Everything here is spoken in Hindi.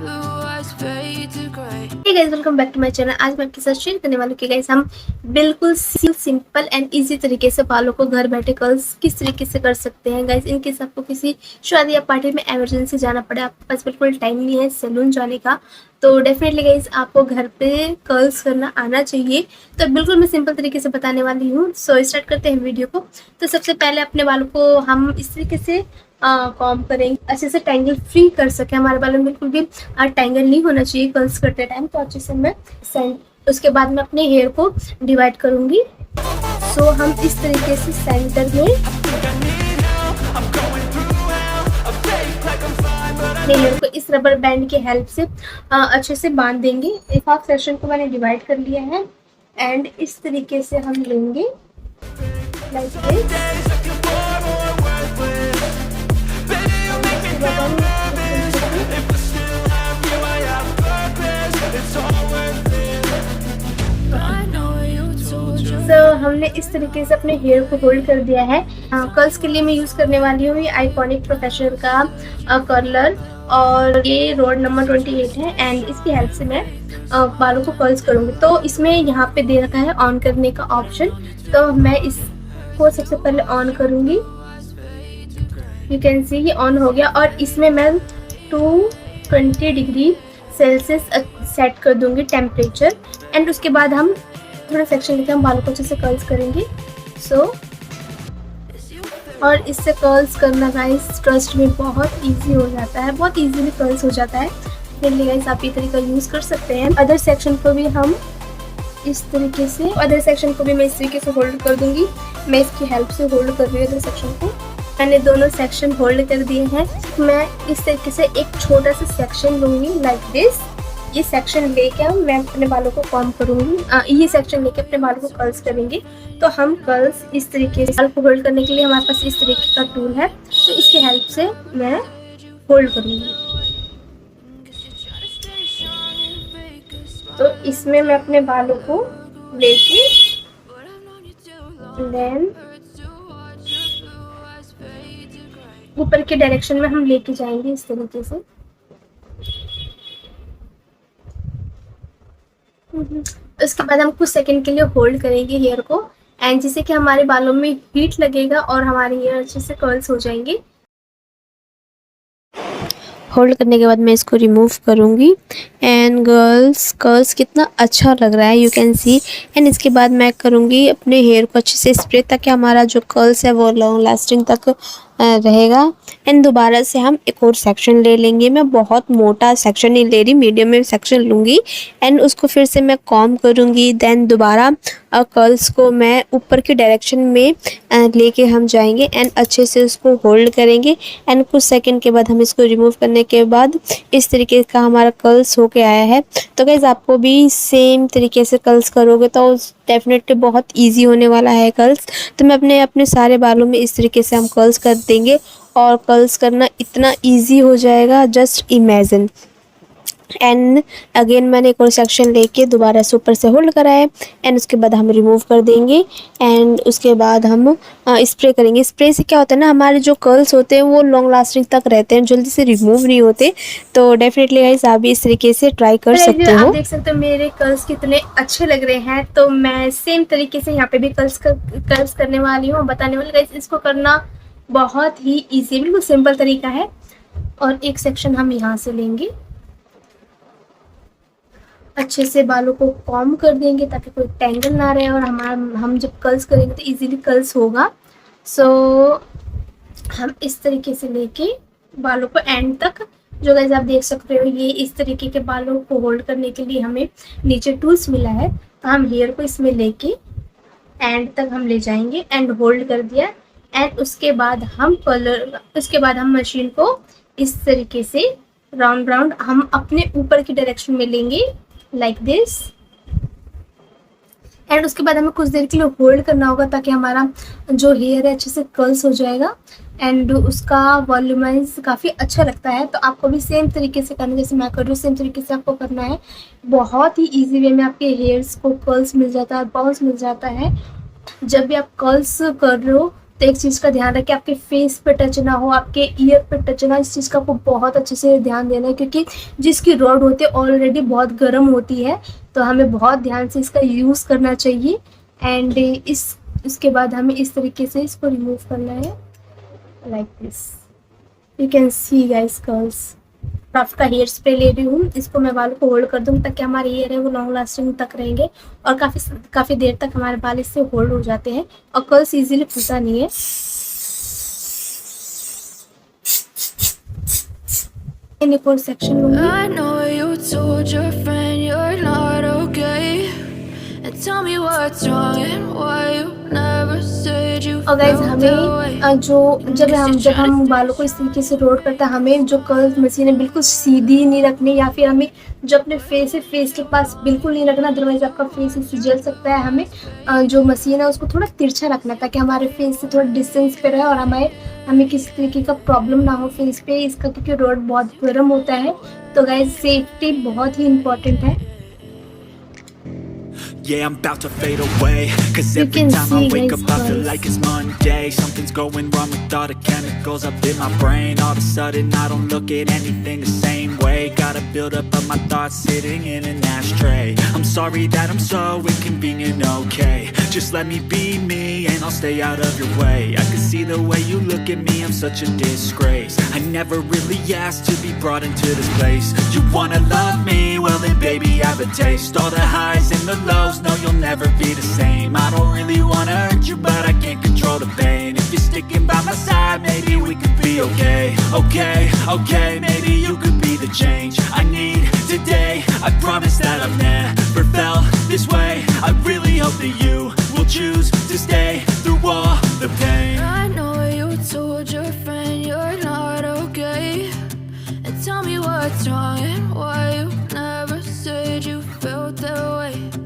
Hey guys, welcome back to my channel. आज मैं आपके साथ शेयर करने वाली हूँ कि गाइस हम बिल्कुल सिंपल एंड इजी तरीके से बालों को घर बैठे कर्ल्स किस तरीके से कर सकते हैं। गाइस इन केस आपको किसी शादी या पार्टी में इमरजेंसी जाना पड़े, आपके पास बिल्कुल टाइम नहीं है सैलून जाने का, तो डेफिनेटली गाइस आपको घर पे कर्ल्स करना आना चाहिए। तो बिल्कुल मैं सिंपल तरीके से बताने वाली हूँ। सो स्टार्ट करते हैं वीडियो को। तो सबसे पहले अपने बालों को हम इस तरीके से कॉम करेंगे, अच्छे से टैंगल फ्री कर सके। हमारे बालों में बिल्कुल भी टैंगल नहीं होना चाहिए कर्ल्स करते टाइम। तो अच्छे से मैं उसके बाद मैं अपने हेयर को डिवाइड करूंगी। सो हम इस तरीके से सेंटर में अपने हेयर को इस रबर बैंड की हेल्प से अच्छे से बांध देंगे। एक हाफ सेक्शन को मैंने डिवाइड कर लिया है एंड इस तरीके से हम लेंगे लाइक दिस। हमने इस तरीके से अपने हेयर को होल्ड कर दिया है। कर्ल्स के लिए मैं यूज करने वाली हूँ ये आइकॉनिक प्रोफेशनल का कर्लर, और ये रोड नंबर 28 है एंड इसकी हेल्प से मैं बालों को कर्ल्स करूंगी। तो इसमें यहाँ पे दे रखा है ऑन करने का ऑप्शन, तो मैं इसको सबसे पहले ऑन करूंगी। यू कैन सी ये ऑन हो गया और इसमें मैं 220 डिग्री सेल्सियस सेट कर दूंगी टेम्परेचर। एंड उसके बाद हम थोड़ा सेक्शन लेके हम बालों को अच्छे से कर्ल्स करेंगे। और इससे कर्ल्स करना गाइस ट्रस्ट में बहुत इजी हो जाता है, बहुत इजीली कर्ल्स हो जाता है। इसलिए गाइस आप ये तरीका यूज़ कर सकते हैं। अदर सेक्शन को भी हम इस तरीके से, अदर सेक्शन को भी मैं इस तरीके से होल्ड कर दूंगी। मैं इसकी हेल्प से होल्ड कर रही हूँ अदर सेक्शन को। मैंने दोनों सेक्शन होल्ड कर दिए हैं। मैं इस तरीके से एक छोटा सा सेक्शन लूँगी लाइक दिस। ये सेक्शन लेके मैं अपने बालों को कॉम करूँगी। ये सेक्शन लेके अपने बालों को कर्ल्स करेंगे। तो हम कर्ल्स इस तरीके से, बाल को होल्ड करने के लिए हमारे पास इस तरीके का टूल है, तो इसकी हेल्प से मैं होल्ड करूँगी। तो इसमें मैं अपने बालों को लेके देन ऊपर के डायरेक्शन में हम लेके जाएंगे इस तरीके से। उसके बाद हम कुछ सेकंड के लिए होल्ड करेंगे हेयर को, एंड जिससे कि हमारे बालों में हीट लगेगा और हमारे हेयर अच्छे से कर्ल्स हो जाएंगे। होल्ड करने के बाद मैं इसको रिमूव करूँगी एंड गर्ल्स कर्ल्स कितना अच्छा लग रहा है, यू कैन सी। एंड इसके बाद मैं करूँगी अपने हेयर को अच्छे से स्प्रे, ताकि हमारा जो कर्ल्स है वो लॉन्ग लास्टिंग तक रहेगा। एंड दोबारा से हम एक और सेक्शन ले लेंगे। मैं बहुत मोटा सेक्शन नहीं ले रही, मीडियम में सेक्शन लूँगी एंड उसको फिर से मैं कॉम करूँगी। देन दोबारा कर्ल्स को मैं ऊपर की डायरेक्शन में लेके हम जाएंगे एंड अच्छे से उसको होल्ड करेंगे। एंड कुछ सेकंड के बाद हम इसको रिमूव करने के बाद इस तरीके का हमारा कर्ल्स होके आया है। तो गाइस आपको भी सेम तरीके से कर्ल्स करोगे तो डेफिनेटली बहुत इजी होने वाला है कर्ल्स। तो मैं अपने सारे बालों में इस तरीके से हम कर्ल्स कर देंगे और कर्ल्स करना इतना इजी हो जाएगा, जस्ट इमेजिन। एंड अगेन मैंने एक और सेक्शन लेके दोबारा से ऊपर से होल्ड करा है एंड उसके बाद हम रिमूव कर देंगे एंड उसके बाद हम स्प्रे करेंगे। स्प्रे से क्या होता है ना, हमारे जो कर्ल्स होते हैं वो लॉन्ग लास्टिंग तक रहते हैं, जल्दी से रिमूव नहीं होते। तो डेफिनेटली गाइस आप भी इस तरीके से ट्राई कर सकते हो। आप देख सकते हो मेरे कर्ल्स कितने अच्छे लग रहे हैं। तो मैं सेम तरीके से यहाँ पे भी कर्ल्स करने वाली हूँ, बताने वाली। गाइस इसको करना बहुत ही ईजी, बिल्कुल सिंपल तरीका है। और एक सेक्शन हम यहाँ से लेंगे, अच्छे से बालों को कॉम कर देंगे ताकि कोई टैंगल ना रहे और हम जब कर्ल्स करेंगे तो इजीली कर्ल्स होगा। सो हम इस तरीके से लेके बालों को एंड तक, जो गाइस आप देख सकते हो ये इस तरीके के बालों को होल्ड करने के लिए हमें नीचे टूल्स मिला है। तो हम हेयर को इसमें लेके एंड तक हम ले जाएंगे एंड होल्ड कर दिया। एंड उसके बाद हम मशीन को इस तरीके से राउंड हम अपने ऊपर की डायरेक्शन में लेंगे लाइक दिस। एंड उसके बाद हमें कुछ देर के लिए होल्ड करना होगा ताकि हमारा जो हेयर है अच्छे से कर्ल्स हो जाएगा एंड उसका वॉल्यूमाइज काफ़ी अच्छा लगता है। तो आपको भी सेम तरीके से करना, जैसे मैं कर रही हूँ सेम तरीके से आपको करना है। बहुत ही इजी वे में आपके हेयर्स को कर्ल्स मिल जाता है, बॉल्स मिल जाता है। जब भी आप कर्ल्स कर रहे हो तो एक चीज़ का ध्यान रखें, आपके फेस पे टच ना हो, आपके ईयर पे टच ना, इस चीज़ का आपको बहुत अच्छे से ध्यान देना है, क्योंकि जिसकी रॉड होती है ऑलरेडी बहुत गर्म होती है, तो हमें बहुत ध्यान से इसका यूज़ करना चाहिए। एंड इसके बाद हमें इस तरीके से इसको रिमूव करना है, like this. You can see guys curls. Craft का हेयर स्प्रे ले रही हूँ, इसको मैं बालों को होल्ड कर दूँ ताकि हमारे हेयर है वो लॉन्ग लास्टिंग तक रहेंगे और काफ़ी देर तक हमारे बाल इससे होल्ड हो जाते हैं और कर्ल्स इजीली फंसा नहीं है। एक और सेक्शन लूँगी। और गाइज हमें जब हम बालों को इस तरीके से रोल करते हैं, हमें जो कर्ल मशीन है बिल्कुल सीधी नहीं रखनी, या फिर हमें जो अपने फेस है फेस के पास बिल्कुल नहीं रखना, अदरवाइज आपका फेस इससे जल सकता है। हमें जो मशीन है उसको थोड़ा तिरछा रखना ताकि हमारे फेस से थोड़ा डिस्टेंस पे रहे और हमें किसी तरीके का प्रॉब्लम ना हो फेस पे इसका, क्योंकि रोड बहुत गर्म होता है। तो गाइज सेफ्टी बहुत ही इम्पोर्टेंट है। Yeah, I'm about to fade away, cause every time I wake up I feel like it's Monday. Something's going wrong with all the chemicals up in my brain. All of a sudden I don't look at anything the same way. Gotta build up of my thoughts sitting in an ashtray. I'm sorry that I'm so inconvenient, okay. Just let me be me and I'll stay out of your way. I can see the way you look at me, I'm such a disgrace. I never really asked to be brought into this place. You wanna love me? Well then baby I have a taste. All the highs and the lows, no you'll never be the same. I don't really wanna hurt you but I can't control the pain. If you're sticking by my side maybe we could be okay. Okay, maybe you could be the change I need today. I promise that I've never felt this way. I really hope that you will choose to stay through all the pain. I know you told your friend you're not okay, and tell me what's wrong and why you never said you felt that way.